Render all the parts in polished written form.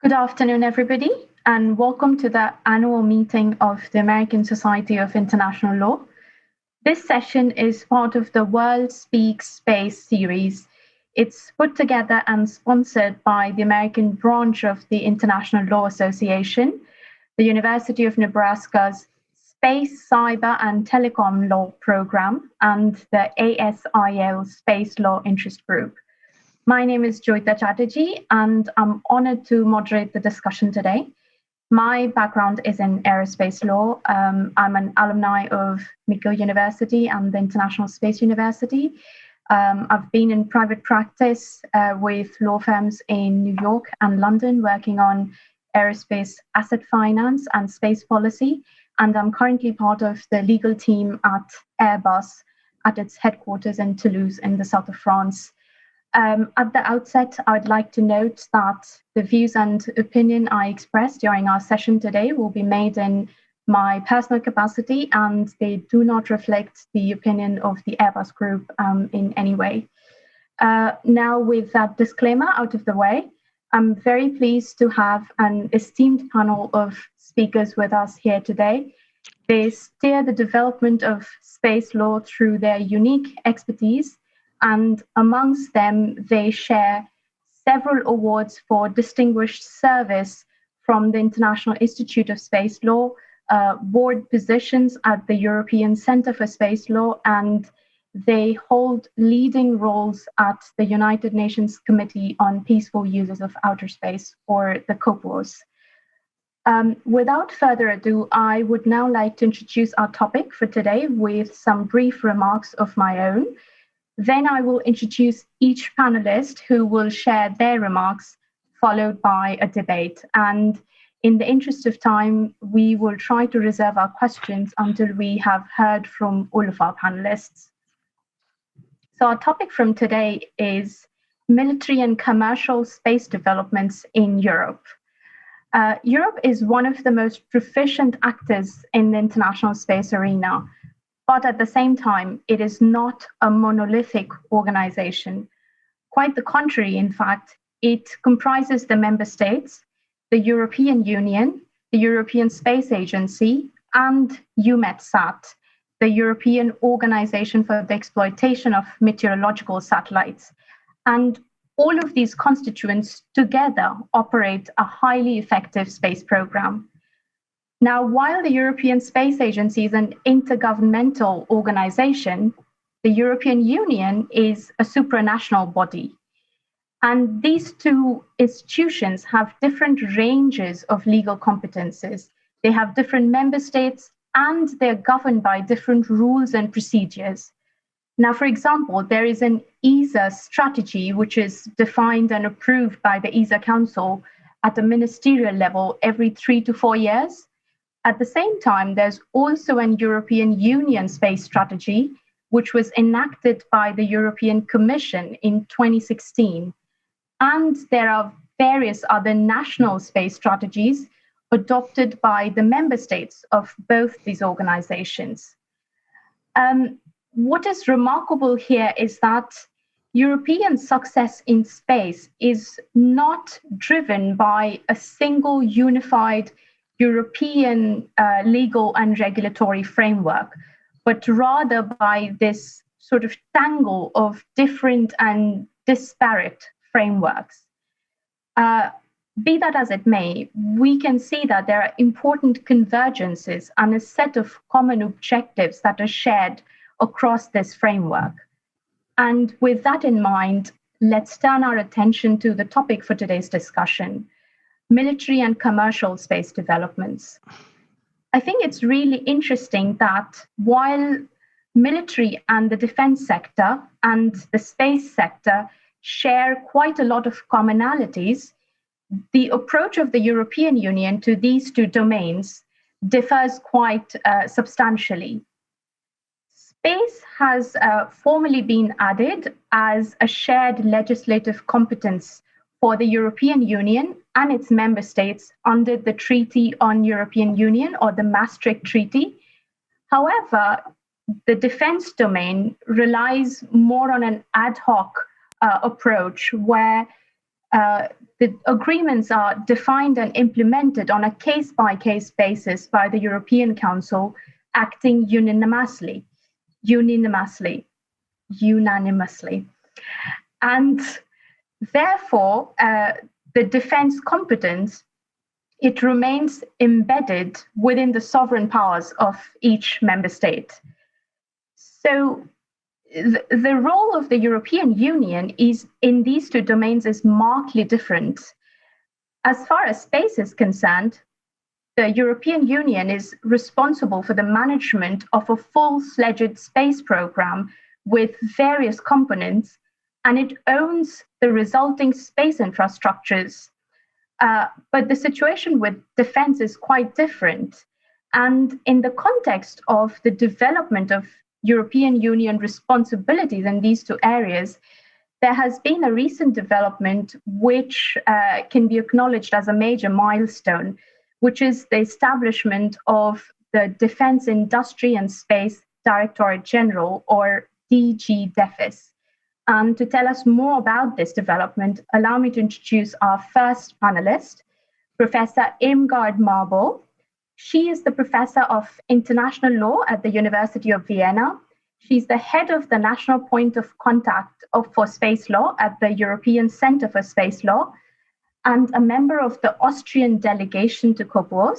Good afternoon, everybody, and welcome to the annual meeting of the American Society of International Law. This session is part of the World Speaks Space series. It's put together and sponsored by the American branch of the International Law Association, the University of Nebraska's Space, Cyber, and Telecom Law Program, and the ASIL Space Law Interest Group. My name is Joyita Chatterjee, and I'm honored to moderate the discussion today. My background is in aerospace law. I'm an alumni of McGill University and the International Space University. I've been in private practice with law firms in New York and London, working on aerospace asset finance and space policy. And I'm currently part of the legal team at Airbus at its headquarters in Toulouse in the south of France. At the outset, I'd like to note that the views and opinion I express during our session today will be made in my personal capacity, and they do not reflect the opinion of the Airbus Group in any way. Now, with that disclaimer out of the way, I'm very pleased to have an esteemed panel of speakers with us here today. They steer the development of space law through their unique expertise, and amongst them, they share several awards for distinguished service from the International Institute of Space Law, board positions at the European Centre for Space Law, and they hold leading roles at the United Nations Committee on Peaceful Uses of Outer Space, or the COPUOS. Without further ado, I would now like to introduce our topic for today with some brief remarks of my own. Then I will introduce each panelist who will share their remarks, followed by a debate. And in the interest of time, we will try to reserve our questions until we have heard from all of our panelists. So our topic from today is military and commercial space developments in Europe. Europe is one of the most proficient actors in the international space arena. But at the same time, it is not a monolithic organization. Quite the contrary, in fact, it comprises the member states, the European Union, the European Space Agency, and EUMETSAT, the European Organization for the Exploitation of Meteorological Satellites. And all of these constituents together operate a highly effective space program. Now, while the European Space Agency is an intergovernmental organization, the European Union is a supranational body. And these two institutions have different ranges of legal competences. They have different member states, and they're governed by different rules and procedures. Now, for example, there is an ESA strategy, which is defined and approved by the ESA Council at the ministerial level every 3 to 4 years. At the same time, there's also an European Union space strategy, which was enacted by the European Commission in 2016. And there are various other national space strategies adopted by the member states of both these organizations. What is remarkable here is that European success in space is not driven by a single unified European legal and regulatory framework, but rather by this sort of tangle of different and disparate frameworks. Be that as it may, we can see that there are important convergences and a set of common objectives that are shared across this framework. And with that in mind, let's turn our attention to the topic for today's discussion: military and commercial space developments. I think it's really interesting that while military and the defense sector and the space sector share quite a lot of commonalities, the approach of the European Union to these two domains differs quite substantially. Space has formally been added as a shared legislative competence for the European Union and its member states under the Treaty on European Union, or the Maastricht Treaty. However, the defense domain relies more on an ad hoc approach where The agreements are defined and implemented on a case-by-case basis by the European Council, acting unanimously. And therefore, the defense competence, it remains embedded within the sovereign powers of each member state. So the role of the European Union is in these two domains is markedly different. As far as space is concerned, the European Union is responsible for the management of a full-fledged space program with various components, and it owns the resulting space infrastructures. But the situation with defense is quite different. And in the context of the development of European Union responsibilities in these two areas, there has been a recent development which can be acknowledged as a major milestone, which is the establishment of the Defense Industry and Space Directorate General, or DG DEFIS. And to tell us more about this development, allow me to introduce our first panelist, Professor Irmgard Marble. She is the Professor of International Law at the University of Vienna. She's the head of the National Point of Contact for Space Law at the European Centre for Space Law, and a member of the Austrian delegation to Coburg,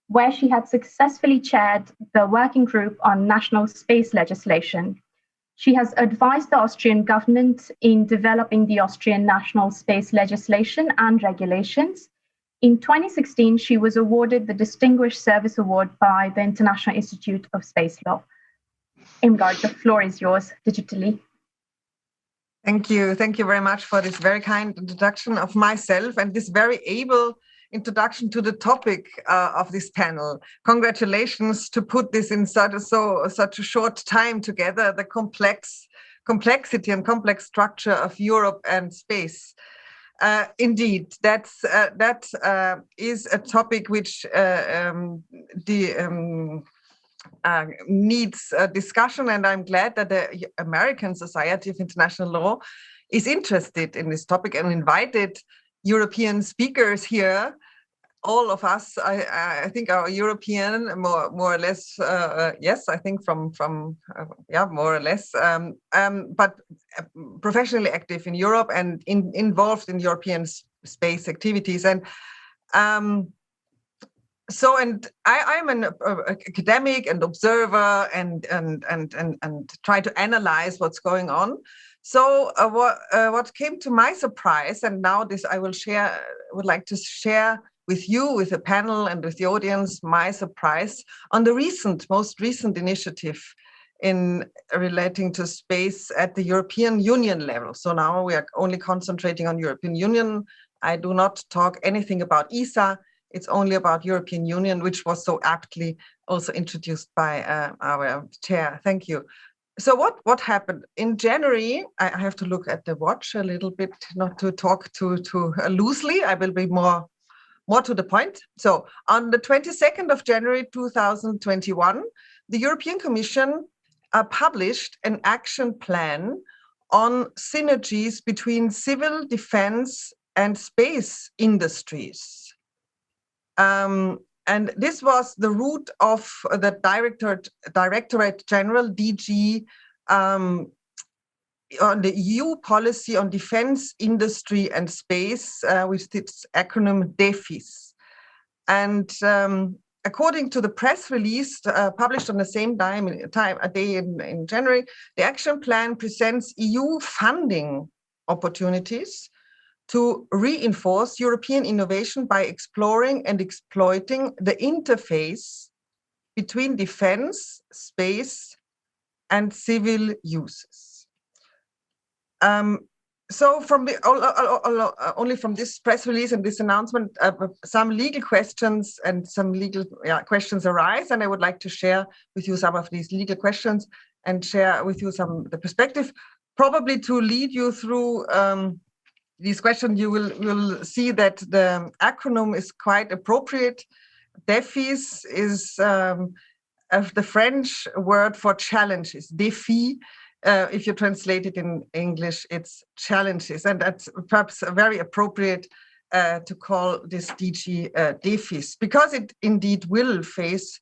where she had successfully chaired the working group on national space legislation. She has advised the Austrian government in developing the Austrian national space legislation and regulations. In 2016, she was awarded the Distinguished Service Award by the International Institute of Space Law. Irmgard, the floor is yours digitally. Thank you. Thank you very much for this very kind introduction of myself and this very able introduction to the topic of this panel. Congratulations to put this in such a short time together, the complexity and complex structure of Europe and space. Indeed, that is a topic which needs a discussion, and I'm glad that the American Society of International Law is interested in this topic and invited European speakers here. All of us, I think, are European, more or less. Yes, I think from more or less. But professionally active in Europe and involved in European space activities. And so, and I'm an academic and observer and try to analyze what's going on. So what came to my surprise, and now this I would like to share with you, with the panel and with the audience, my surprise on the most recent initiative in relating to space at the European Union level. So now we are only concentrating on European Union. I do not talk anything about ESA. It's only about European Union, which was so aptly also introduced by our chair. Thank you. So what happened in January? I have to look at the watch a little bit, not to talk too loosely. I will be more to the point. So on the 22nd of January 2021, the European Commission published an action plan on synergies between civil defense and space industries. And this was the root of the Directorate General, DG, on the EU policy on defense, industry and space, with its acronym DEFIS. And according to the press release published on the same day in January, the action plan presents EU funding opportunities to reinforce European innovation by exploring and exploiting the interface between defense, space, and civil uses. So from only from this press release and this announcement, some legal questions and some legal questions arise, and I would like to share with you some of these legal questions and share with you the perspective. Probably to lead you through these questions, you will see that the acronym is quite appropriate. DEFIS is the French word for challenges, défi. If you translate it in English, it's challenges, and that's perhaps a very appropriate to call this DG DEFIS, because it indeed will face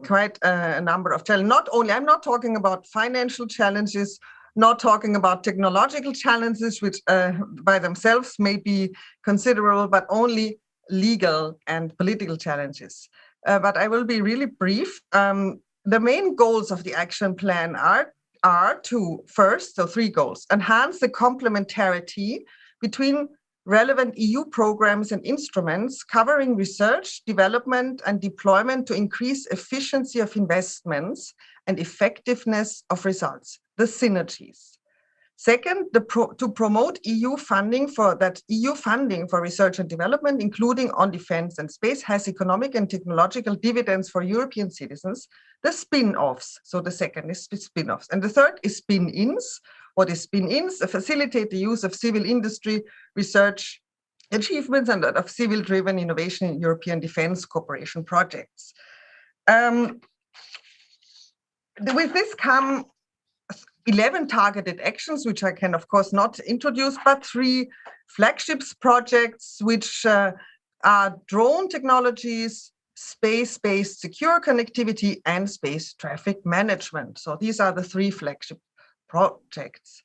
quite a number of challenges. Not only, I'm not talking about financial challenges, not talking about technological challenges, which by themselves may be considerable, but only legal and political challenges. But I will be really brief. The main goals of the action plan are to, first, so 3 goals: enhance the complementarity between relevant EU programs and instruments covering research, development, and deployment to increase efficiency of investments and effectiveness of results, the synergies. Second, to promote EU funding for research and development, including on defense and space, has economic and technological dividends for European citizens, the spin-offs. So the second is spin-offs. And the third is spin-ins. What is spin-ins? Facilitate the use of civil industry research achievements and of civil-driven innovation in European defense cooperation projects. With this come 11 targeted actions, which I can, of course, not introduce, but 3 flagships projects, which are drone technologies, space-based secure connectivity, and space traffic management. So these are the 3 flagship projects.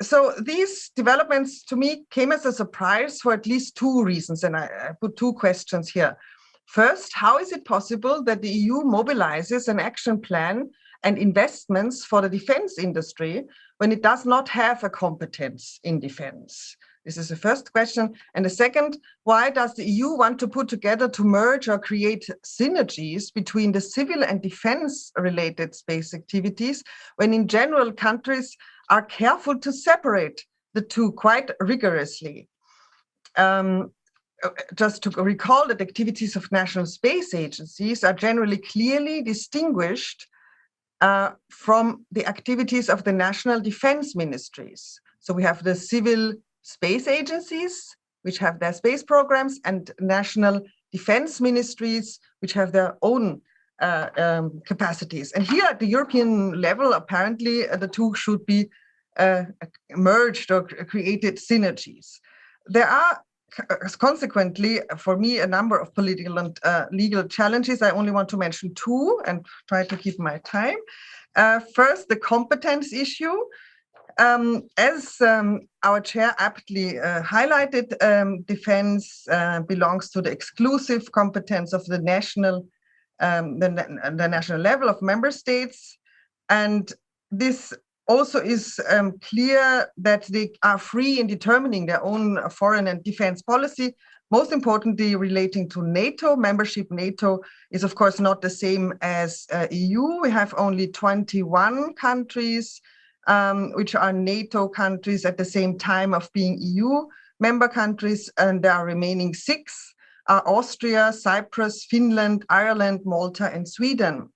So these developments to me came as a surprise for at least 2 reasons, and I put 2 questions here. First, how is it possible that the EU mobilizes an action plan and investments for the defense industry when it does not have a competence in defense? This is the first question. And the second, why does the EU want to put together, to merge or create synergies between the civil and defense-related space activities, when in general countries are careful to separate the 2 quite rigorously? Just to recall that activities of national space agencies are generally clearly distinguished from the activities of the national defense ministries. So we have the civil space agencies, which have their space programs, and national defense ministries, which have their own capacities. And here at the European level, apparently the 2 should be merged or created synergies. There are consequently, for me, a number of political and legal challenges. I only want to mention 2 and try to keep my time. First, the competence issue. As our chair aptly highlighted, defense belongs to the exclusive competence of the national level of member states. And this also is clear that they are free in determining their own foreign and defense policy. Most importantly, relating to NATO, membership NATO is of course not the same as EU. We have only 21 countries which are NATO countries at the same time of being EU member countries, and there are remaining 6 are Austria, Cyprus, Finland, Ireland, Malta, and Sweden.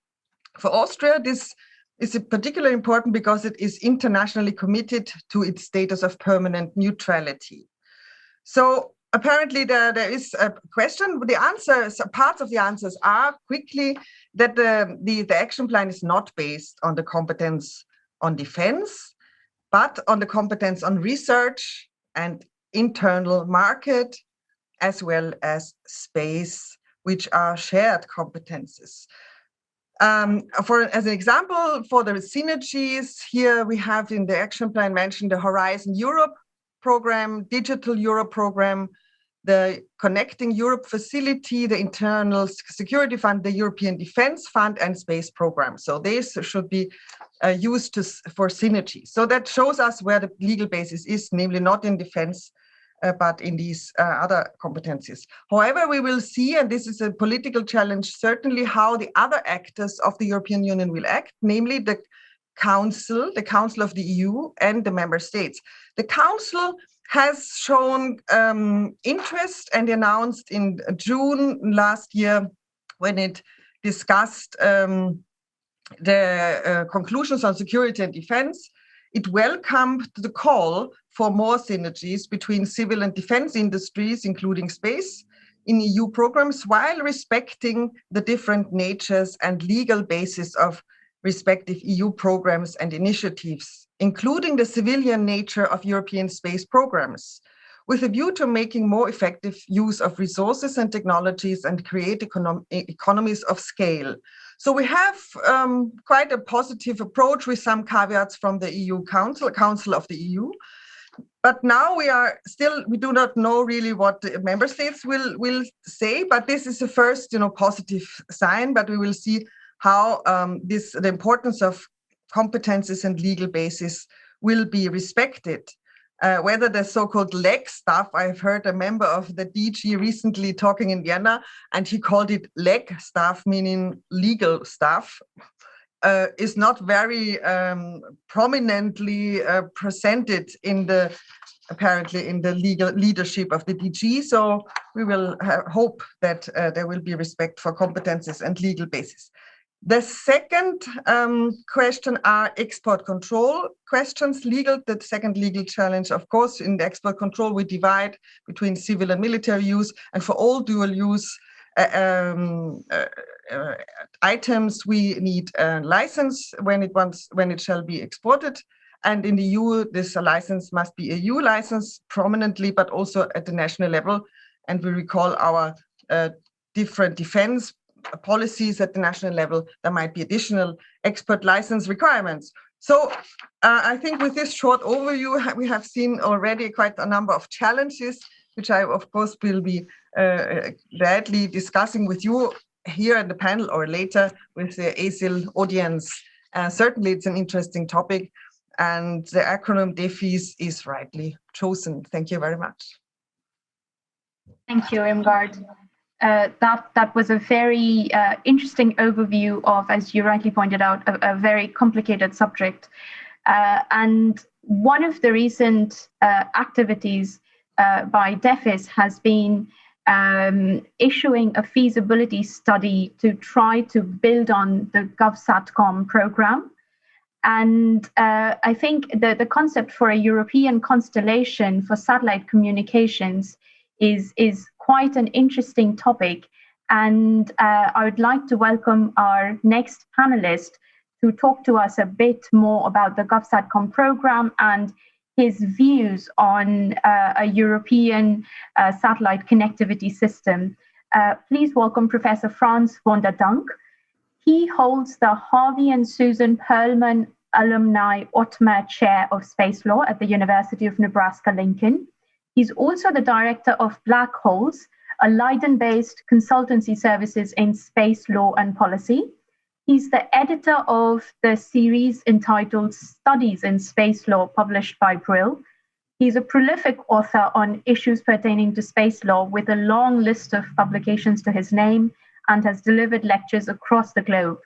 For Austria, this is particularly important because it is internationally committed to its status of permanent neutrality. So apparently there is a question. The answers, parts of the answers are quickly that the action plan is not based on the competence on defense, but on the competence on research and internal market, as well as space, which are shared competences. As an example, for the synergies, here we have in the action plan mentioned the Horizon Europe program, Digital Europe program, the Connecting Europe facility, the Internal Security Fund, the European Defense Fund, and space program. So these should be used for synergy. So that shows us where the legal basis is, namely not in defense, but in these other competencies. However, we will see, and this is a political challenge, certainly how the other actors of the European Union will act, namely the Council of the EU and the member states. The Council has shown interest and announced in June last year, when it discussed the conclusions on security and defense, it welcomed the call for more synergies between civil and defense industries, including space, in EU programs, while respecting the different natures and legal basis of respective EU programs and initiatives, including the civilian nature of European space programs. with a view to making more effective use of resources and technologies and create economies of scale. So we have quite a positive approach with some caveats from the EU Council of the EU. But now we do not know really what the member states will say, but this is the first, positive sign, but we will see how the importance of competences and legal basis will be respected. Whether the so-called leg stuff, I've heard a member of the DG recently talking in Vienna, and he called it leg stuff, meaning legal stuff, is not very prominently presented apparently in the legal leadership of the DG. So we will hope that there will be respect for competences and legal basis. The second question are export control questions. The second legal challenge, of course, in the export control, we divide between civil and military use, and for all dual use items, we need a license when it shall be exported. And in the EU, this license must be a EU license prominently, but also at the national level. And we recall our different defense policies at the national level. There might be additional export license requirements. So I think with this short overview, we have seen already quite a number of challenges, which I, of course, will be gladly discussing with you here in the panel or later with the ASIL audience. Certainly, it's an interesting topic, and the acronym DEFIS is rightly chosen. Thank you very much. Thank you, Irmgard. That was a very interesting overview of, as you rightly pointed out, a very complicated subject. And one of the recent activities by DEFIS has been issuing a feasibility study to try to build on the GovSatcom program. And I think the concept for a European constellation for satellite communications is quite an interesting topic. And I would like to welcome our next panelist to talk to us a bit more about the GovSatcom program and his views on a European satellite connectivity system. Please welcome Professor Franz Wanda Dunk. He holds the Harvey and Susan Perlman Alumni Ottmer Chair of Space Law at the University of Nebraska-Lincoln. He's also the director of Black Holes, a Leiden-based consultancy services in space law and policy. He's the editor of the series entitled Studies in Space Law, published by Brill. He's a prolific author on issues pertaining to space law with a long list of publications to his name and has delivered lectures across the globe.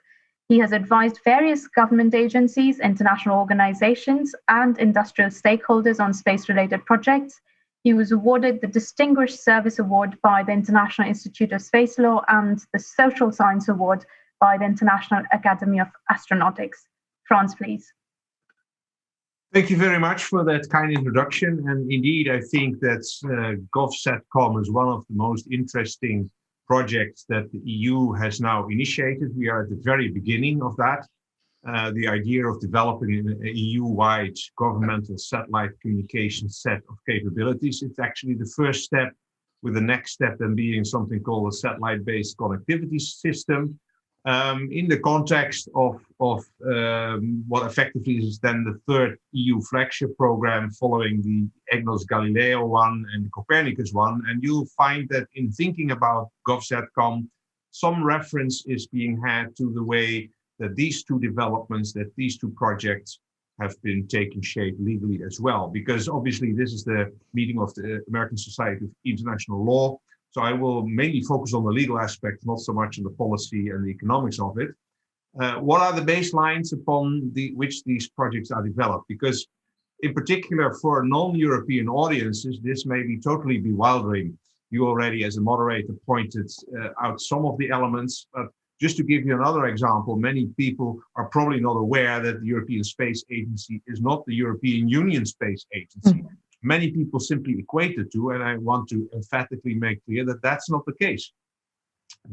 He has advised various government agencies, international organizations, and industrial stakeholders on space-related projects. He was awarded the Distinguished Service Award by the International Institute of Space Law and the Social Science Award by the International Academy of Astronautics. Franz, please. Thank you very much for that kind introduction. And indeed, I think that GovSatcom is one of the most interesting projects that the EU has now initiated. We are at the very beginning of that. The idea of developing an EU-wide governmental satellite communication set of capabilities. It's actually the first step, with the next step then being something called a satellite-based connectivity system. In the context of what effectively is then the third EU flagship program following the EGNOS Galileo one and the Copernicus one. And you'll find that in thinking about GovSatcom, some reference is being had to the way that these two developments, that these two projects have been taking shape legally as well. Because obviously this is the meeting of the American Society of International Law. So I will mainly focus on the legal aspect, not so much on the policy and the economics of it. What are the baselines upon which these projects are developed? Because in particular for non-European audiences, this may be totally bewildering. You already, as a moderator, pointed out some of the elements. But just to give you another example, many people are probably not aware that the European Space Agency is not the European Union Space Agency. Mm-hmm. Many people simply equate the two, and I want to emphatically make clear that that's not the case.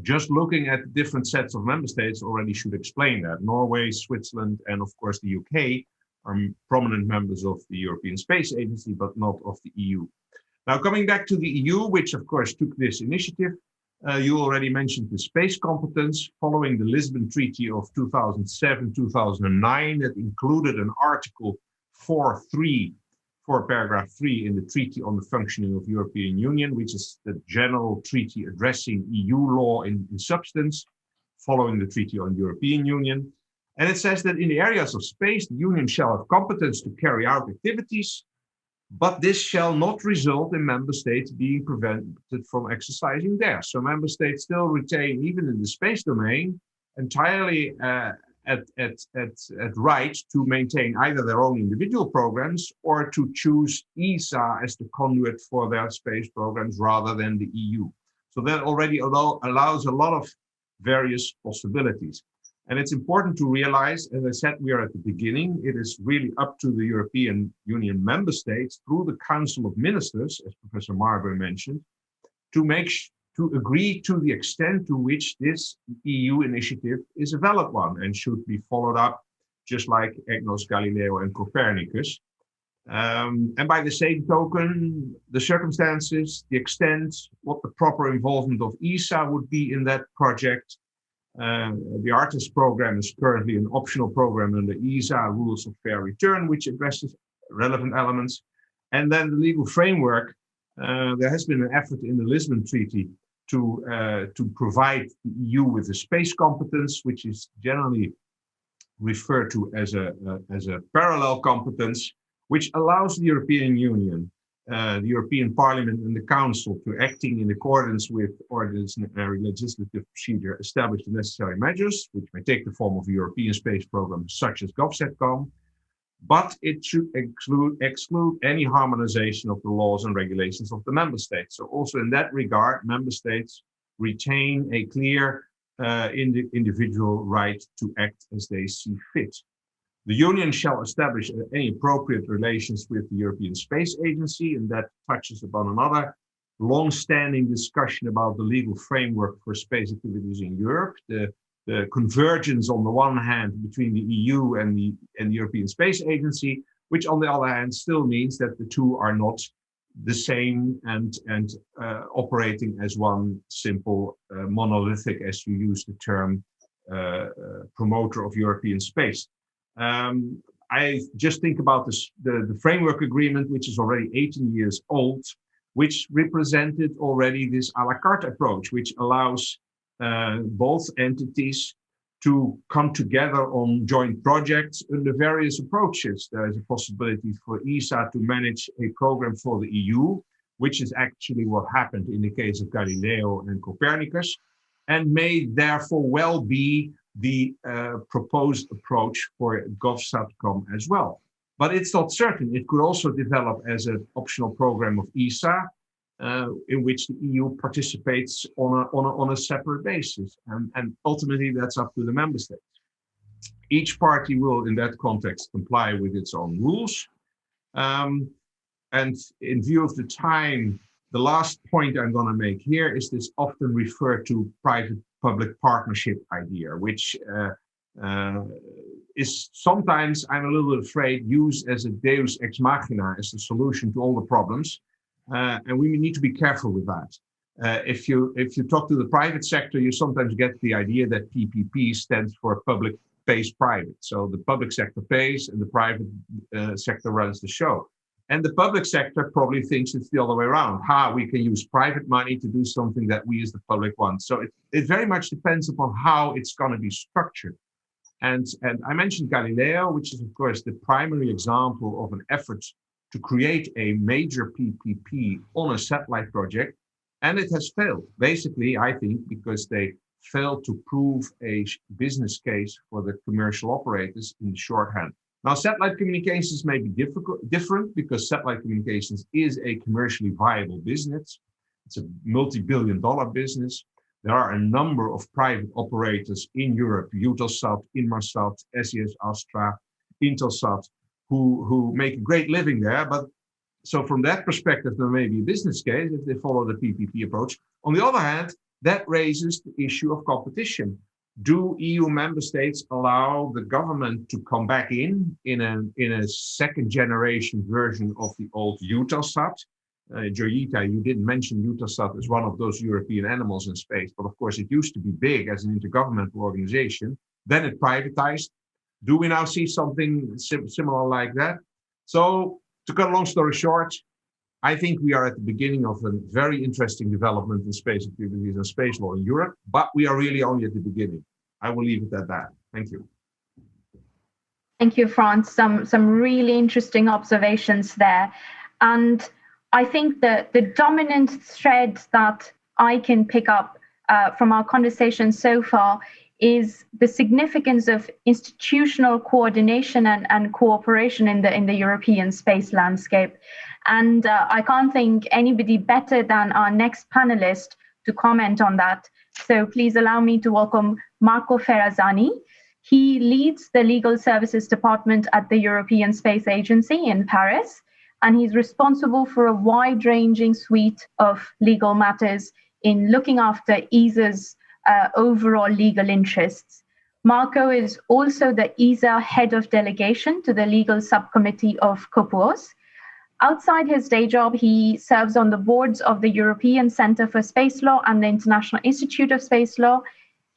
Just looking at different sets of member states already should explain that. Norway, Switzerland, and of course the UK are prominent members of the European Space Agency, but not of the EU. Now, coming back to the EU, which of course took this initiative, you already mentioned the space competence following the Lisbon Treaty of 2007-2009 that included an Article 4.3, paragraph 3 in the Treaty on the Functioning of the European Union, which is the general treaty addressing EU law in substance, following the Treaty on the European Union. And it says that in the areas of space, the Union shall have competence to carry out activities, but this shall not result in member states being prevented from exercising theirs. So member states still retain, even in the space domain, entirely at right to maintain either their own individual programs or to choose ESA as the conduit for their space programs rather than the EU. So that already allows a lot of various possibilities. And it's important to realize, as I said, we are at the beginning. It is really up to the European Union member states through the Council of Ministers, as Professor Marbury mentioned, to agree to the extent to which this EU initiative is a valid one and should be followed up, just like EGNOS, Galileo, and Copernicus. And by the same token, the circumstances, the extent, what the proper involvement of ESA would be in that project. The Artemis program is currently an optional program under ESA rules of fair return, which addresses relevant elements. And then the legal framework, there has been an effort in the Lisbon Treaty to provide the EU with a space competence, which is generally referred to as a parallel competence, which allows the European Union, the European Parliament and the Council to, acting in accordance with ordinary legislative procedure, establish the necessary measures, which may take the form of a European space program such as GovSatcom, but it should exclude any harmonization of the laws and regulations of the member states. So also in that regard, member states retain a clear individual right to act as they see fit. The Union shall establish any appropriate relations with the European Space Agency, and that touches upon another long-standing discussion about the legal framework for space activities in Europe, the convergence on the one hand between the EU and the European Space Agency, which on the other hand still means that the two are not the same and operating as one simple monolithic, as you use the term, promoter of European space. I just think about the framework agreement, which is already 18 years old, which represented already this a la carte approach, which allows both entities to come together on joint projects under various approaches. There is a possibility for ESA to manage a program for the EU, which is actually what happened in the case of Galileo and Copernicus, and may therefore well be the proposed approach for GovSatcom as well. But it's not certain. It could also develop as an optional program of ESA, in which the EU participates on a separate basis. And ultimately, that's up to the member states. Each party will, in that context, comply with its own rules. And in view of the time, the last point I'm going to make here is this often referred to private-public partnership idea, which is sometimes, I'm a little bit afraid, used as a deus ex machina, as the solution to all the problems. And we need to be careful with that. If you talk to the private sector, you sometimes get the idea that PPP stands for public pays private. So the public sector pays and the private sector runs the show. And the public sector probably thinks it's the other way around. We can use private money to do something that we as the public want. So it very much depends upon how it's going to be structured. And I mentioned Galileo, which is, of course, the primary example of an effort to create a major PPP on a satellite project. And it has failed, basically, I think, because they failed to prove a business case for the commercial operators in the shorthand. Now, satellite communications may be different because satellite communications is a commercially viable business. It's a multi-billion-dollar business. There are a number of private operators in Europe, Eutelsat, Inmarsat, SES Astra, Intelsat, who make a great living there. But so from that perspective, there may be a business case if they follow the PPP approach. On the other hand, that raises the issue of competition. Do EU member states allow the government to come back in a second generation version of the old Eutelsat Joyita, you didn't mention Eutelsat as one of those European animals in space, but of course it used to be big as an intergovernmental organization. Then it privatized. Do we now see something similar like that? So, to cut a long story short, I think we are at the beginning of a very interesting development in space activities and space law in Europe, but we are really only at the beginning. I will leave it at that. Thank you. Thank you, Franz. Some really interesting observations there. And I think that the dominant thread that I can pick up from our conversation so far is the significance of institutional coordination and cooperation in the European space landscape. And I can't think anybody better than our next panelist to comment on that. So please allow me to welcome Marco Ferrazzani. He leads the Legal Services Department at the European Space Agency in Paris, and he's responsible for a wide-ranging suite of legal matters in looking after ESA's overall legal interests. Marco is also the ESA head of delegation to the legal subcommittee of COPUOS. Outside his day job, he serves on the boards of the European Centre for Space Law and the International Institute of Space Law.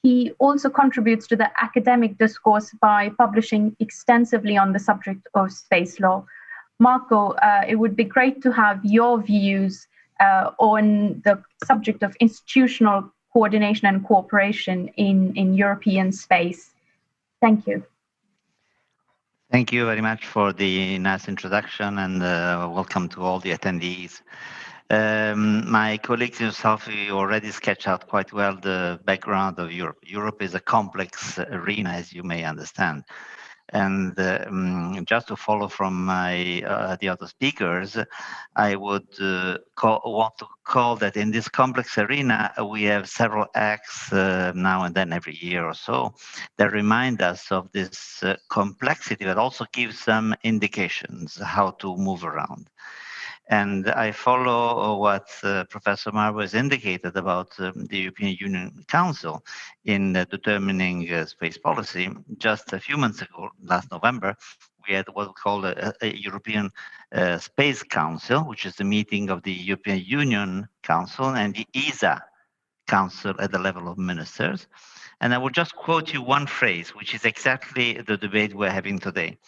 He also contributes to the academic discourse by publishing extensively on the subject of space law. Marco, it would be great to have your views on the subject of institutional coordination and cooperation in European space. Thank you. Thank you very much for the nice introduction, and welcome to all the attendees. My colleagues and yourself, you already sketched out quite well the background of Europe. Europe is a complex arena, as you may understand. And just to follow from the other speakers, I would want to call that in this complex arena, we have several acts now and then every year or so that remind us of this complexity, but also give some indications how to move around. And I follow what Professor Marbo has indicated about the European Union Council in determining space policy. Just a few months ago, last November, we had what we call a European Space Council, which is the meeting of the European Union Council and the ESA Council at the level of ministers. And I will just quote you one phrase, which is exactly the debate we're having today.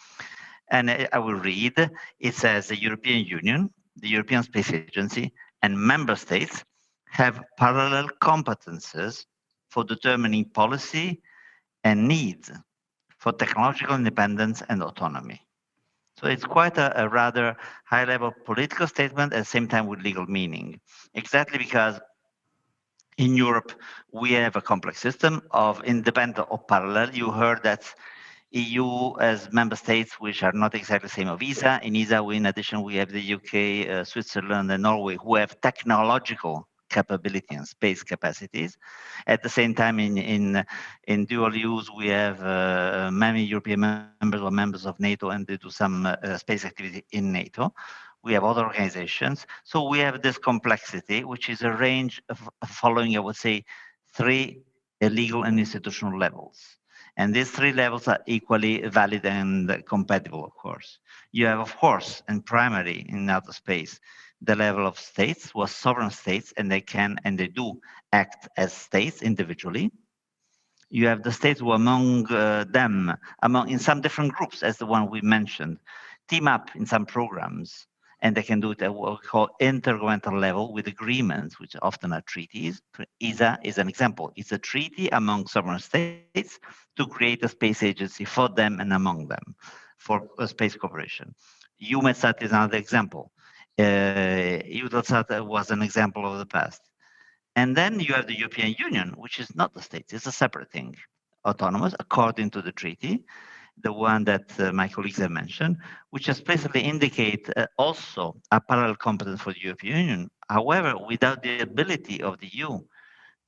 And I will read, it says the European Union, the European Space Agency, and member states have parallel competences for determining policy and needs for technological independence and autonomy. So it's quite a rather high-level political statement at the same time with legal meaning, exactly because in Europe, we have a complex system of independent or parallel. You heard that EU as member states, which are not exactly the same of ESA. In ESA, in addition, we have the UK, Switzerland, and Norway, who have technological capability and space capacities. At the same time, in dual use, we have many European members or members of Nato, and they do some space activity in Nato. We have other organizations. So we have this complexity, which is a range of following, I would say, three legal and institutional levels. And these three levels are equally valid and compatible, of course. You have, of course, and primary in outer space, the level of states, who are sovereign states, and they can and they do act as states individually. You have the states who among them, in some different groups, as the one we mentioned, team up in some programs, and they can do it at what we call intergovernmental level with agreements, which often are treaties. ESA is an example. It's a treaty among sovereign states to create a space agency for them and among them for space cooperation. EUMETSAT is another example. Eutelsat was an example of the past. And then you have the European Union, which is not the states. It's a separate thing, autonomous according to the treaty, the one that my colleagues have mentioned, which explicitly indicate also a parallel competence for the European Union. However, without the ability of the EU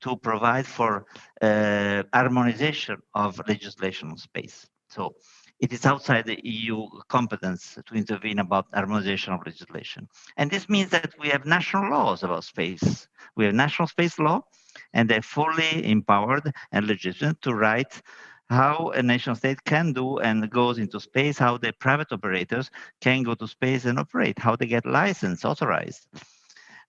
to provide for harmonization of legislation on space. So it is outside the EU competence to intervene about harmonization of legislation. And this means that we have national laws about space. We have national space law, and they're fully empowered and legitimate to write how a nation state can do and goes into space, how the private operators can go to space and operate, how they get licensed, authorized.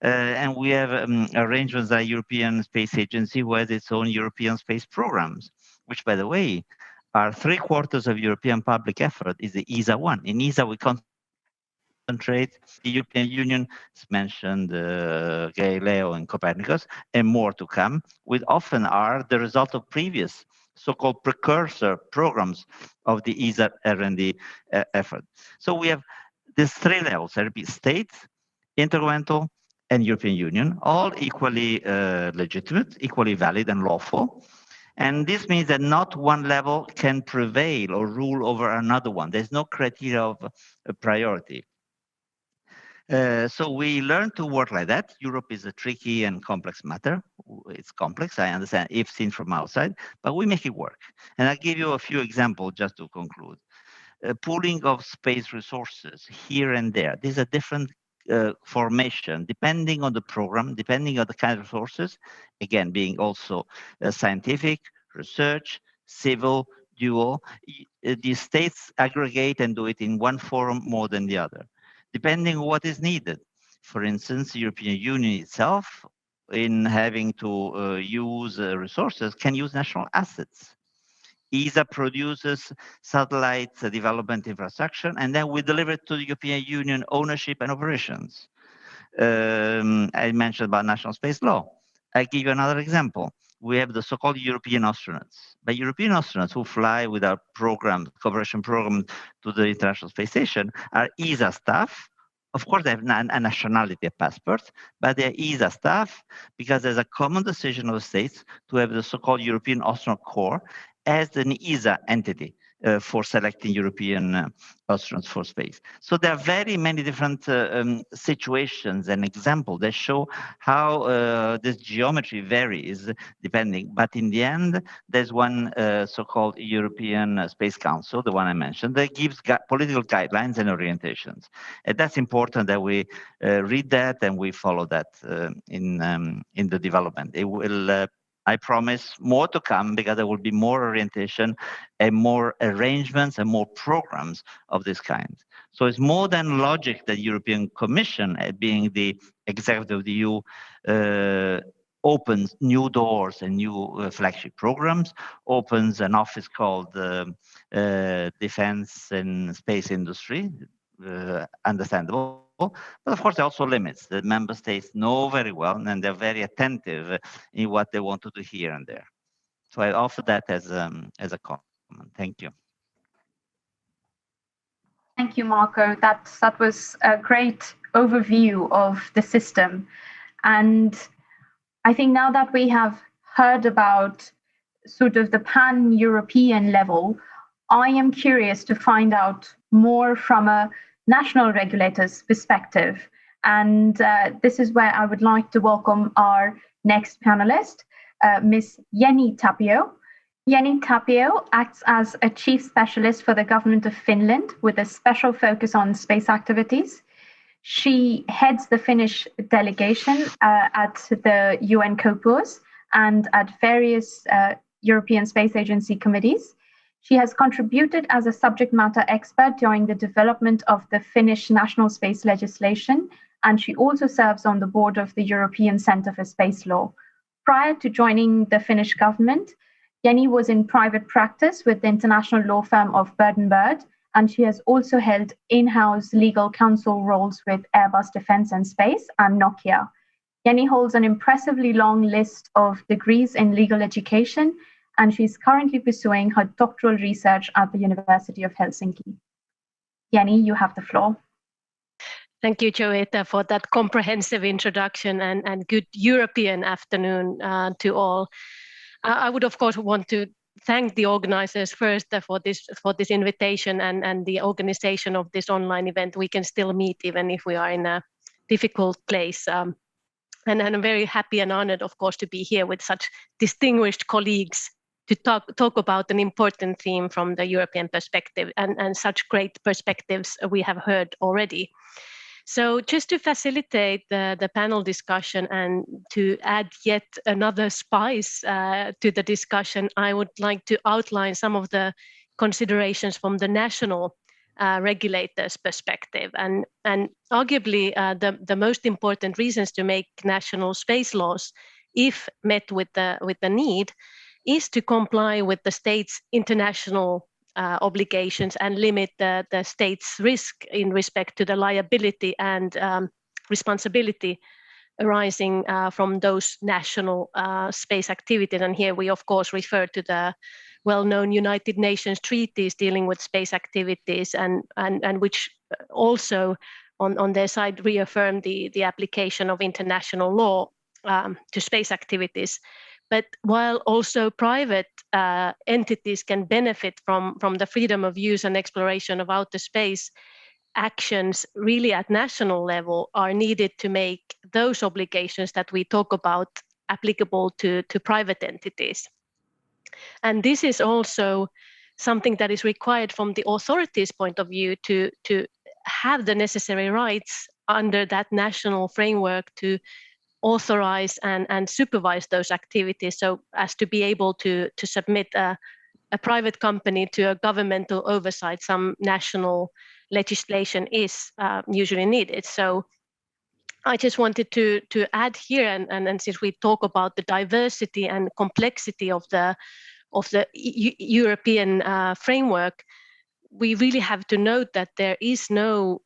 And we have arrangements like European Space Agency, who has its own European space programs, which, by the way, are 3/4 of European public effort is the ESA one. In ESA, we concentrate. The European Union has mentioned Galileo and Copernicus, and more to come, which often are the result of previous so-called precursor programs of the ESA R&D effort. So we have these three levels: states, intergovernmental, and European Union, all equally legitimate, equally valid and lawful. And this means that not one level can prevail or rule over another one. There's no criteria of priority. So we learn to work like that. Europe is a tricky and complex matter. It's complex, I understand, if seen from outside, but we make it work. And I'll give you a few examples just to conclude. Pooling of space resources here and there. These are different formation depending on the program, depending on the kind of resources, again, being also scientific, research, civil, dual. The states aggregate and do it in one forum more than the other, depending on what is needed. For instance, the European Union itself, in having to use resources, can use national assets. ESA produces satellite development infrastructure, and then we deliver it to the European Union ownership and operations. I mentioned about national space law. I give you another example. We have the so-called European astronauts. But European astronauts who fly with our program, cooperation program, to the International Space Station are ESA staff. Of course, they have a nationality, a passport, but they're ESA staff because there's a common decision of the states to have the so-called European Astronaut Corps as an ESA entity for selecting European astronauts for space. So there are very many different situations and examples that show how this geometry varies depending, but in the end, there's one so-called European Space Council, the one I mentioned, that gives political guidelines and orientations. And that's important that we read that and we follow that in the development. It will I promise more to come because there will be more orientation and more arrangements and more programs of this kind. So it's more than logic that European Commission, being the executive of the EU, opens new doors and new flagship programs, opens an office called Defense and Space Industry, understandable. But of course, there are also limits that member states know very well, and they're very attentive in what they want to do here and there. So I offer that as a comment. Thank you. Thank you, Marco. That was a great overview of the system. And I think now that we have heard about sort of the pan-European level, I am curious to find out more from a national regulator's perspective. And this is where I would like to welcome our next panelist, Ms. Jenny Tapio. Jenny Tapio acts as a chief specialist for the government of Finland with a special focus on space activities. She heads the Finnish delegation at the UN COPUOS and at various European Space Agency committees. She has contributed as a subject matter expert during the development of the Finnish national space legislation, and she also serves on the board of the European Centre for Space Law. Prior to joining the Finnish government, Jenny was in private practice with the international law firm of Bird & Bird, and she has also held in-house legal counsel roles with Airbus Defence and Space and Nokia. Jenny holds an impressively long list of degrees in legal education, and she's currently pursuing her doctoral research at the University of Helsinki. Jenny, you have the floor. Thank you, Joetta, for that comprehensive introduction and good European afternoon to all. I would, of course, want to thank the organizers first for this invitation and the organization of this online event. We can still meet even if we are in a difficult place. And I'm very happy and honored, of course, to be here with such distinguished colleagues to talk about an important theme from the European perspective, and such great perspectives we have heard already. So just to facilitate the panel discussion and to add yet another spice to the discussion, I would like to outline some of the considerations from the national regulators' perspective. And arguably the most important reasons to make national space laws, if met with the need, is to comply with the state's international obligations and limit the state's risk in respect to the liability and responsibility arising from those national space activities. And here we, of course, refer to the well-known United Nations treaties dealing with space activities, and which also on their side reaffirm the application of international law to space activities. But while also private entities can benefit from the freedom of use and exploration of outer space, actions really at national level are needed to make those obligations that we talk about applicable to private entities. And this is also something that is required from the authorities' point of view to have the necessary rights under that national framework to authorize and supervise those activities, so as to be able to submit a private company to a governmental oversight. Some national legislation is usually needed. So I just wanted to add here, and since we talk about the diversity and complexity of the European framework, we really have to note that there is no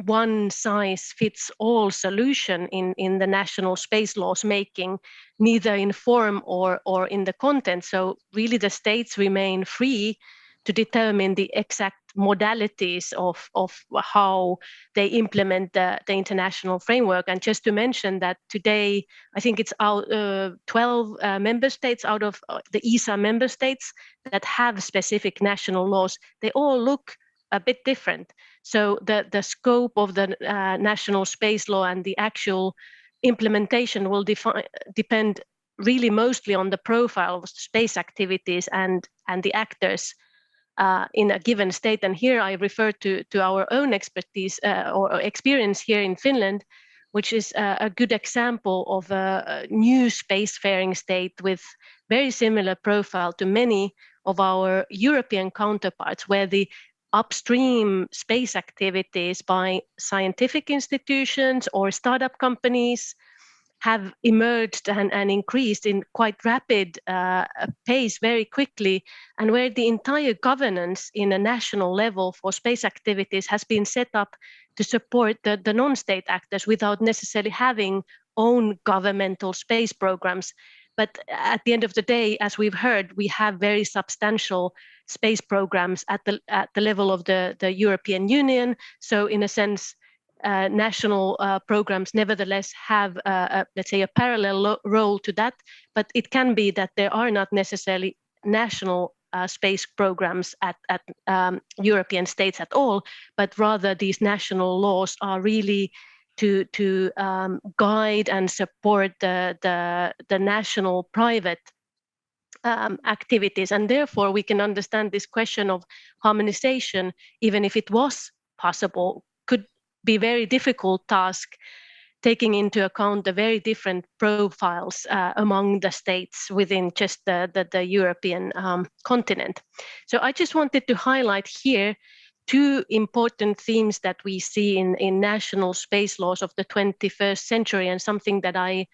one size fits all solution in the national space laws making, neither in form or in the content. So really the states remain free to determine the exact modalities of how they implement the international framework. And just to mention that today, I think it's 12 member states out of the ESA member states that have specific national laws. They all look a bit different. So the scope of the national space law and the actual implementation will depend really mostly on the profile of space activities and the actors in a given state. And here I refer to our own expertise or experience here in Finland, which is a good example of a new spacefaring state with very similar profile to many of our European counterparts, where the upstream space activities by scientific institutions or startup companies have emerged and increased in quite rapid pace very quickly, and where the entire governance in a national level for space activities has been set up to support the non-state actors without necessarily having own governmental space programs. But at the end of the day, as we've heard, we have very substantial space programs at the level of the European Union. So in a sense, national programs nevertheless have, let's say, a parallel role to that. But it can be that there are not necessarily national space programs at European states at all, but rather these national laws are really to guide and support the national private activities. And therefore we can understand this question of harmonization, even if it was possible, could be very difficult task, taking into account the very different profiles among the states within just the European continent. So I just wanted to highlight here two important themes that we see in national space laws of the 21st century, and something that I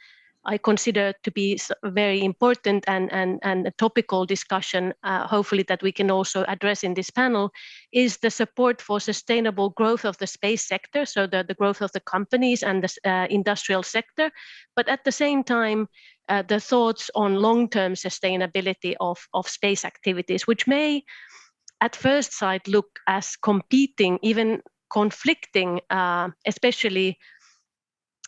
consider to be very important and a topical discussion, hopefully that we can also address in this panel, is the support for sustainable growth of the space sector, so the growth of the companies and the industrial sector, but at the same time, the thoughts on long-term sustainability of space activities, which may at first sight look as competing, even conflicting, especially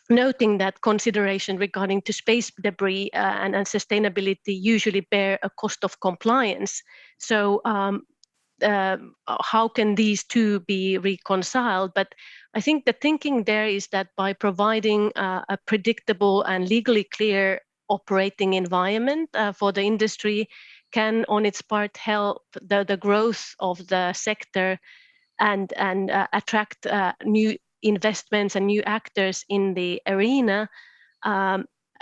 noting that consideration regarding to space debris and sustainability usually bear a cost of compliance. So how can these two be reconciled? But I think the thinking there is that by providing a predictable and legally clear operating environment for the industry can on its part help the growth of the sector and attract new investments and new actors in the arena,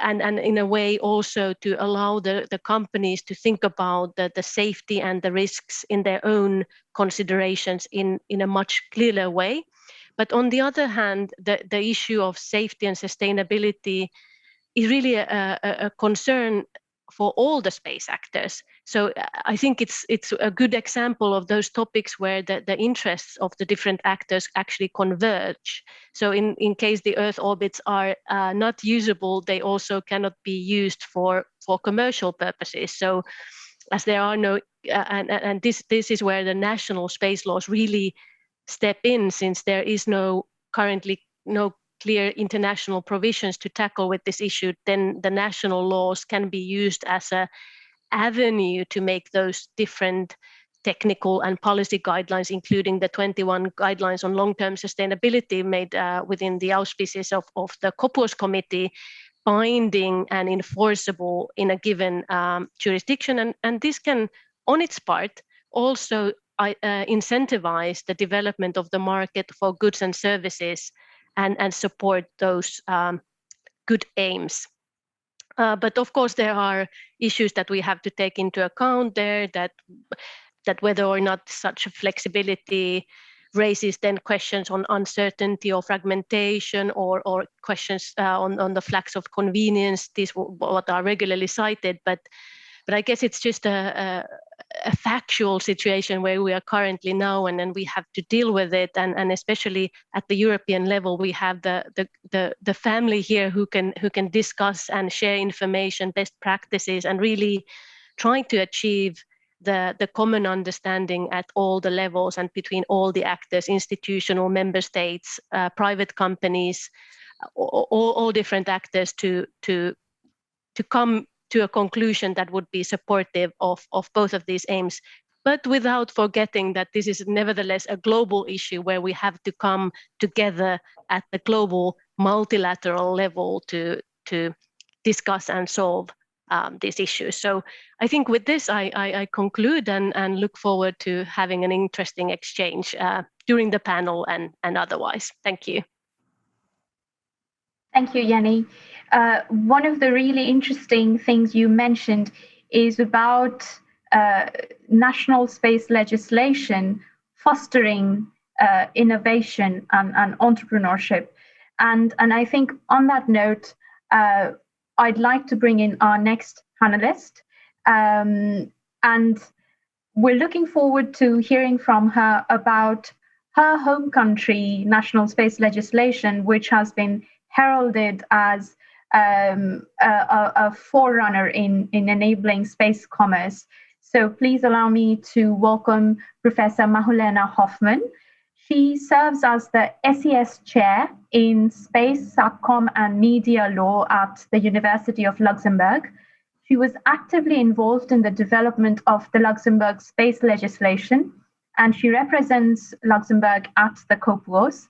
and in a way also to allow the companies to think about the safety and the risks in their own considerations in a much clearer way. But on the other hand, the issue of safety and sustainability is really a concern for all the space actors. So I think it's a good example of those topics where the interests of the different actors actually converge. So in case the Earth orbits are not usable, they also cannot be used for commercial purposes. So as there are no, and this is where the national space laws really step in, since there is currently no clear international provisions to tackle with this issue, then the national laws can be used as an avenue to make those different technical and policy guidelines, including the 21 guidelines on long-term sustainability made within the auspices of the COPUOS committee, binding and enforceable in a given jurisdiction. And this can, on its part, also incentivize the development of the market for goods and services and support those good aims. But of course, there are issues that we have to take into account there, that whether or not such flexibility raises then questions on uncertainty or fragmentation, or questions on the flags of convenience, these what are regularly cited. But I guess it's just a factual situation where we are currently now, and then we have to deal with it. And especially at the European level, we have the family here who can discuss and share information, best practices, and really trying to achieve the common understanding at all the levels and between all the actors, institutional, member states, private companies, all different actors to come to a conclusion that would be supportive of both of these aims, but without forgetting that this is nevertheless a global issue where we have to come together at the global multilateral level to discuss and solve these issues. So I think with this, I conclude and look forward to having an interesting exchange during the panel and otherwise. Thank you. Thank you, Jenny. One of the really interesting things you mentioned is about national space legislation fostering innovation and entrepreneurship. And I think on that note, I'd like to bring in our next panelist. And we're looking forward to hearing from her about her home country national space legislation, which has been heralded as a forerunner in enabling space commerce. So please allow me to welcome Professor Mahulena Hofmann. She serves as the SES Chair in Space, Satcom and Media Law at the University of Luxembourg. She was actively involved in the development of the Luxembourg space legislation, and she represents Luxembourg at the COPUOS.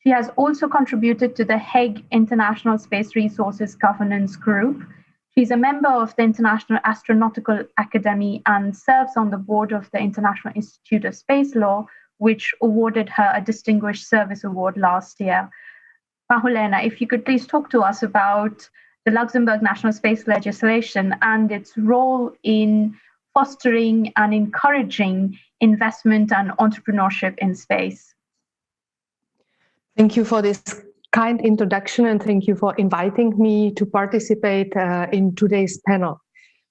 She has also contributed to the Hague International Space Resources Governance Group. She's a member of the International Astronautical Academy and serves on the board of the International Institute of Space Law, which awarded her a Distinguished Service Award last year. Mahulena, if you could please talk to us about the Luxembourg National Space Legislation and its role in fostering and encouraging investment and entrepreneurship in space. Thank you for this kind introduction, and thank you for inviting me to participate in today's panel.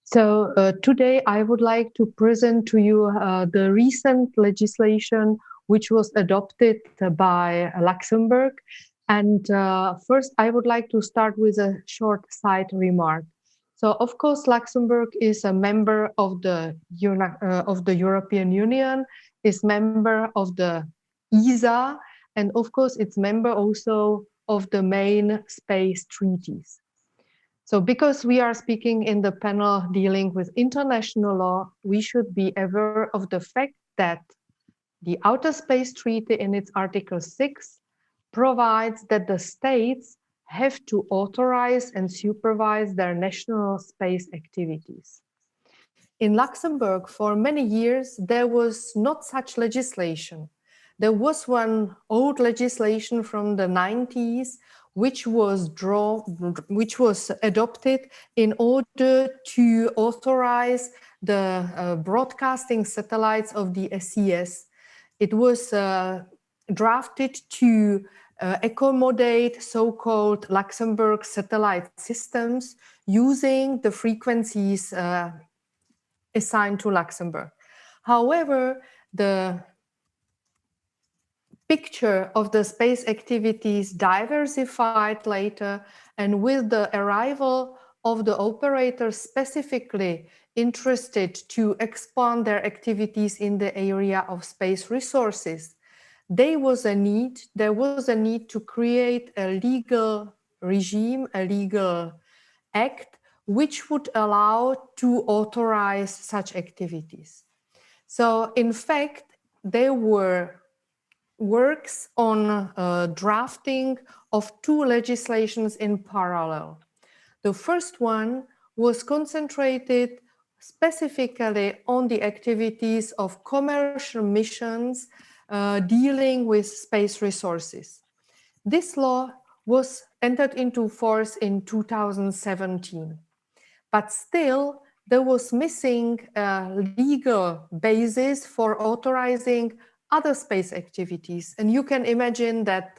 So today I would like to present to you the recent legislation which was adopted by Luxembourg. And first I would like to start with a short side remark. So of course Luxembourg is a member of the European Union, is member of the ESA, and of course, it's member also of the main space treaties. So because we are speaking in the panel dealing with international law, we should be aware of the fact that the Outer Space Treaty in its Article 6 provides that the states have to authorize and supervise their national space activities. In Luxembourg, for many years, there was not such legislation. There was one old legislation from the 90s, which was adopted in order to authorize the broadcasting satellites of the SES. It was drafted to accommodate so-called Luxembourg satellite systems using the frequencies assigned to Luxembourg. However, the picture of the space activities diversified later, and with the arrival of the operators specifically interested to expand their activities in the area of space resources, there was a need to create a legal regime, a legal act, which would allow to authorize such activities. So in fact, there were works on drafting of two legislations in parallel. The first one was concentrated specifically on the activities of commercial missions dealing with space resources. This law was entered into force in 2017, but still there was missing a legal basis for authorizing other space activities. And you can imagine that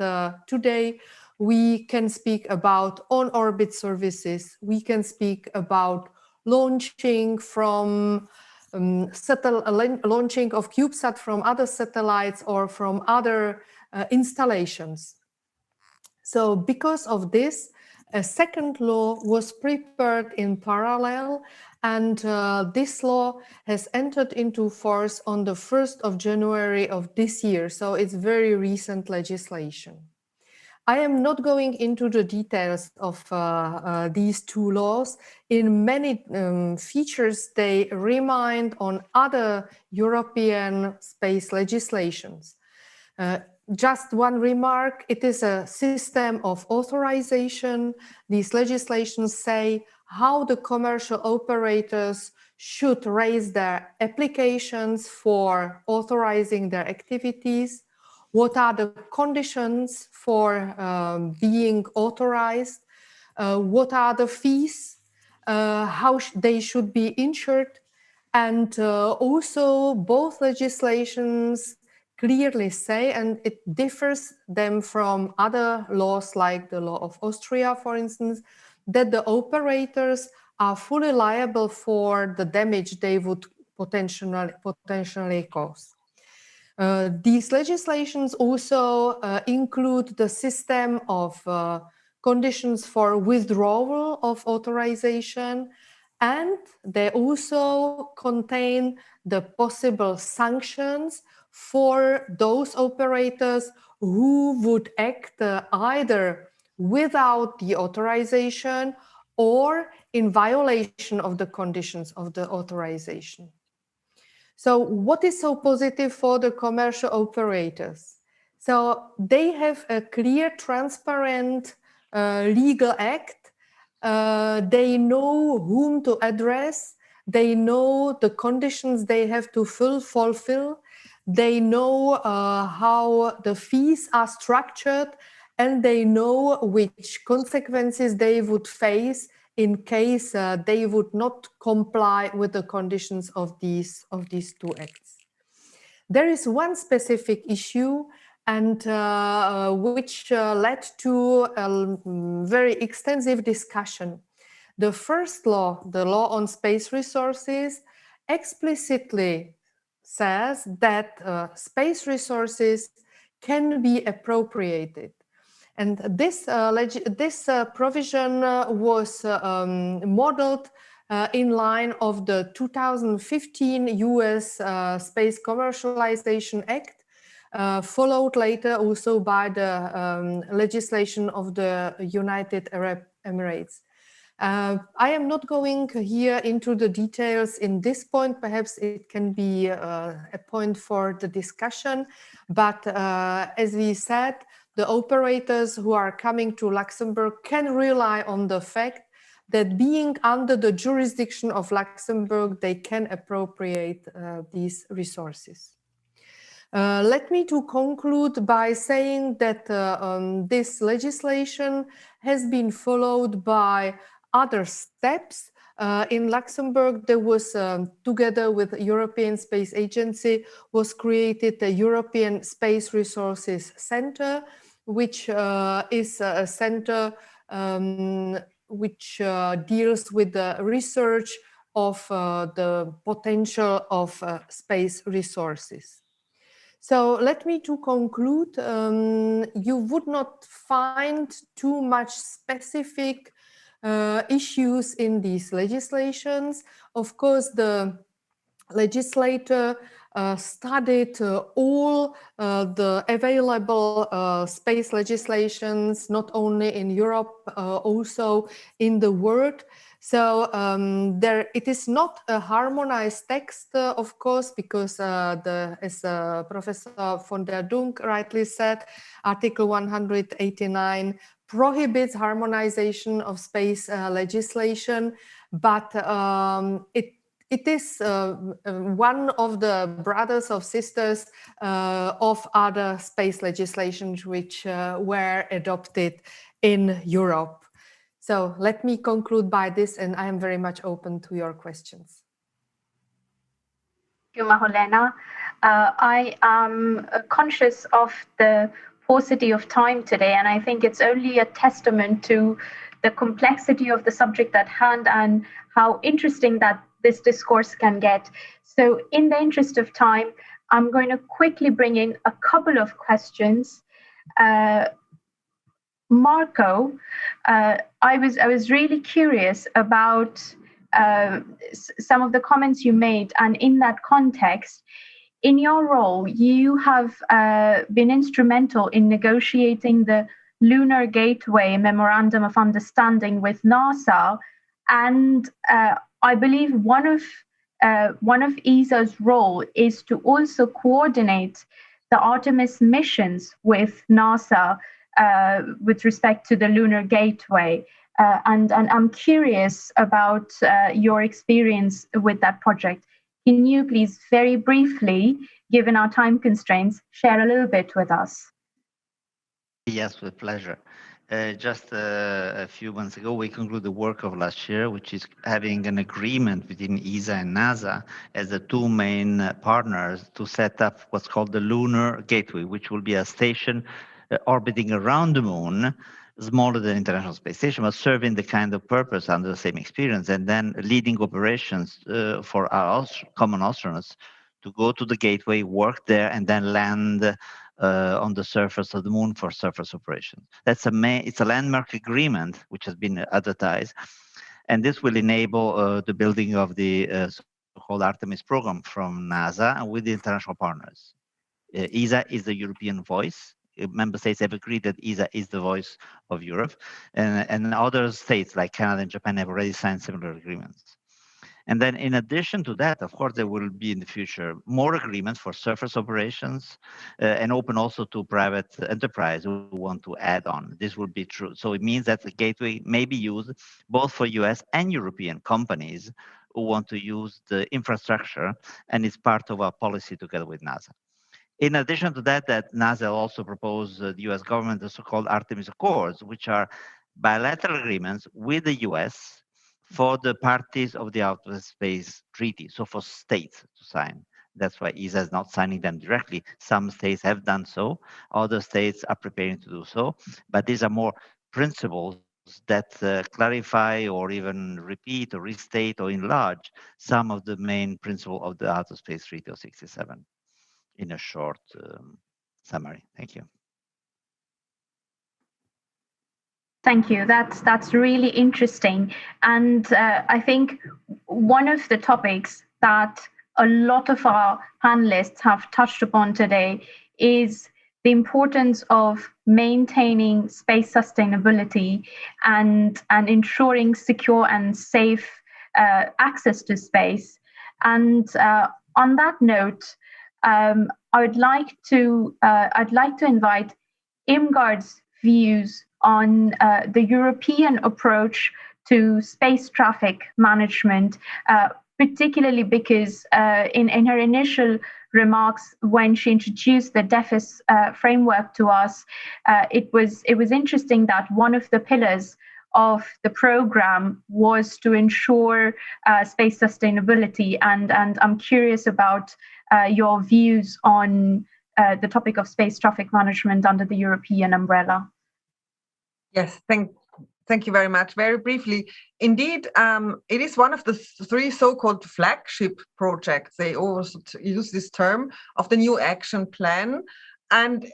today we can speak about on-orbit services. We can speak about launching from launching of CubeSat from other satellites or from other installations. So because of this, a second law was prepared in parallel, and this law has entered into force on the 1st of January of this year. So it's very recent legislation. I am not going into the details of these two laws. In many features, they remind on other European space legislations. Just one remark, it is a system of authorization. These legislations say how the commercial operators should raise their applications for authorizing their activities, what are the conditions for being authorized, what are the fees, how they should be insured, and also both legislations clearly say, and it differs them from other laws like the law of Austria, for instance, that the operators are fully liable for the damage they would potentially cause. These legislations also include the system of conditions for withdrawal of authorization, and they also contain the possible sanctions for those operators who would act either without the authorization or in violation of the conditions of the authorization. So what is so positive for the commercial operators? So they have a clear, transparent legal act. They know whom to address. They know the conditions they have to fulfill. They know how the fees are structured, and they know which consequences they would face in case they would not comply with the conditions of these two acts. There is one specific issue, and which led to a very extensive discussion. The first law, the law on space resources, explicitly says that space resources can be appropriated. And this provision was modeled in line of the 2015 US Space Commercialization Act, followed later also by the legislation of the United Arab Emirates. I am not going here into the details in this point. Perhaps it can be a point for the discussion. But as we said, the operators who are coming to Luxembourg can rely on the fact that being under the jurisdiction of Luxembourg, they can appropriate these resources. Let me to conclude by saying that this legislation has been followed by other steps. In Luxembourg, there was, together with European Space Agency, was created the European Space Resources Center, which is a center which deals with the research of the potential of space resources. So let me to conclude, you would not find too much specific issues in these legislations. Of course, the legislator studied all the available space legislations, not only in Europe, also in the world. So it is not a harmonized text, of course, because as Professor von der Dunk rightly said, Article 189 prohibits harmonization of space legislation, but it is one of the brothers or sisters of other space legislations which were adopted in Europe. So let me conclude by this, and I am very much open to your questions. Thank you, Mahulena. I am conscious of the paucity of time today, and I think it's only a testament to the complexity of the subject at hand and how interesting that this discourse can get. So in the interest of time, I'm going to quickly bring in a couple of questions. Marco, I was really curious about some of the comments you made, and in that context, in your role, you have been instrumental in negotiating the Lunar Gateway Memorandum of Understanding with NASA, and I believe one of ESA's role is to also coordinate the Artemis missions with NASA with respect to the Lunar Gateway. And I'm curious about your experience with that project. Can you please very briefly, given our time constraints, share a little bit with us? Yes, with pleasure. Just a few months ago, we concluded the work of last year, which is having an agreement between ESA and NASA as the two main partners to set up what's called the Lunar Gateway, which will be a station orbiting around the moon, smaller than International Space Station, but serving the kind of purpose under the same experience, and then leading operations for our common astronauts to go to the gateway, work there, and then land on the surface of the moon for surface operations. It's a landmark agreement which has been advertised, and this will enable the building of the so-called Artemis program from NASA and with the international partners. ESA is the European voice. Member states have agreed that ESA is the voice of Europe, and other states like Canada and Japan have already signed similar agreements. And then in addition to that, of course, there will be in the future more agreements for surface operations and open also to private enterprise who want to add on. This will be true. So it means that the gateway may be used both for US and European companies who want to use the infrastructure, and it's part of our policy together with NASA. In addition to that, NASA also proposed the US government the so-called Artemis Accords, which are bilateral agreements with the US for the parties of the Outer Space Treaty, so for states to sign. That's why ESA is not signing them directly. Some states have done so, other states are preparing to do so, but these are more principles that clarify or even repeat or restate or enlarge some of the main principles of the Outer Space Treaty of '67. In a short summary. Thank you. Thank you. That's really interesting. And I think one of the topics that a lot of our panelists have touched upon today is the importance of maintaining space sustainability and ensuring secure and safe access to space. And on that note, I'd like to invite Irmgard's views on the European approach to space traffic management, particularly because in her initial remarks when she introduced the DEFIS framework to us. It was interesting that one of the pillars of the program was to ensure space sustainability, and I'm curious about your views on the topic of space traffic management under the European umbrella. Yes, thank you very much. Very briefly, indeed, it is one of the three so-called flagship projects. They always use this term of the new action plan. And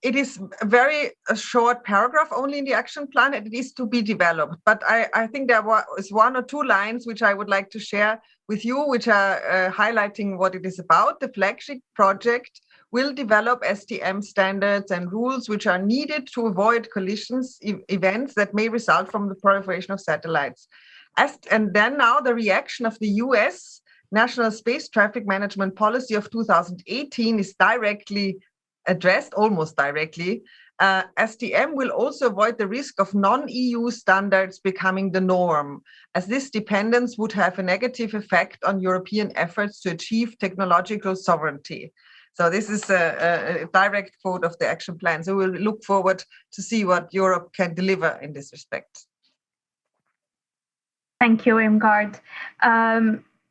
it is a short paragraph only in the action plan, and it is to be developed. But I think there is one or two lines which I would like to share with you, which are highlighting what it is about. The flagship project will develop STM standards and rules which are needed to avoid collisions events that may result from the proliferation of satellites. And then now the reaction of the US National Space Traffic Management Policy of 2018 is directly addressed, almost directly. STM will also avoid the risk of non-EU standards becoming the norm, as this dependence would have a negative effect on European efforts to achieve technological sovereignty. So this is a direct quote of the action plan. So we'll look forward to see what Europe can deliver in this respect. Thank you, Irmgard.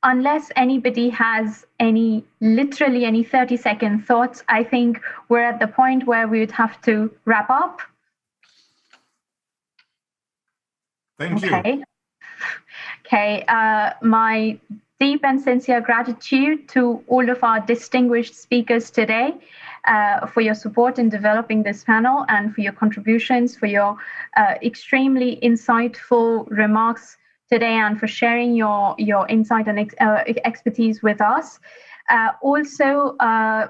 Unless anybody has literally any 30-second thoughts, I think we're at the point where we would have to wrap up. Thank you. Okay. My deep and sincere gratitude to all of our distinguished speakers today for your support in developing this panel and for your contributions, for your extremely insightful remarks today, and for sharing your insight and expertise with us. Also,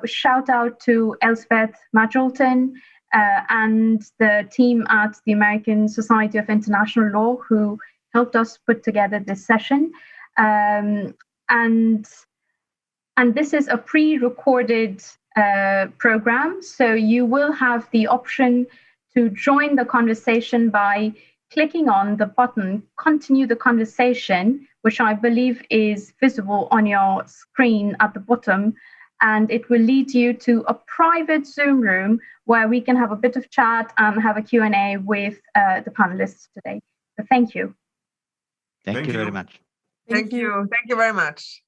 shout out to Elspeth Magilton and the team at the American Society of International Law who helped us put together this session. And this is a pre-recorded program, so you will have the option to join the conversation by clicking on the button Continue the Conversation, which I believe is visible on your screen at the bottom, and it will lead you to a private Zoom room where we can have a bit of chat and have a Q&A with the panelists today. So thank you. Thank you very much. Thank you very much.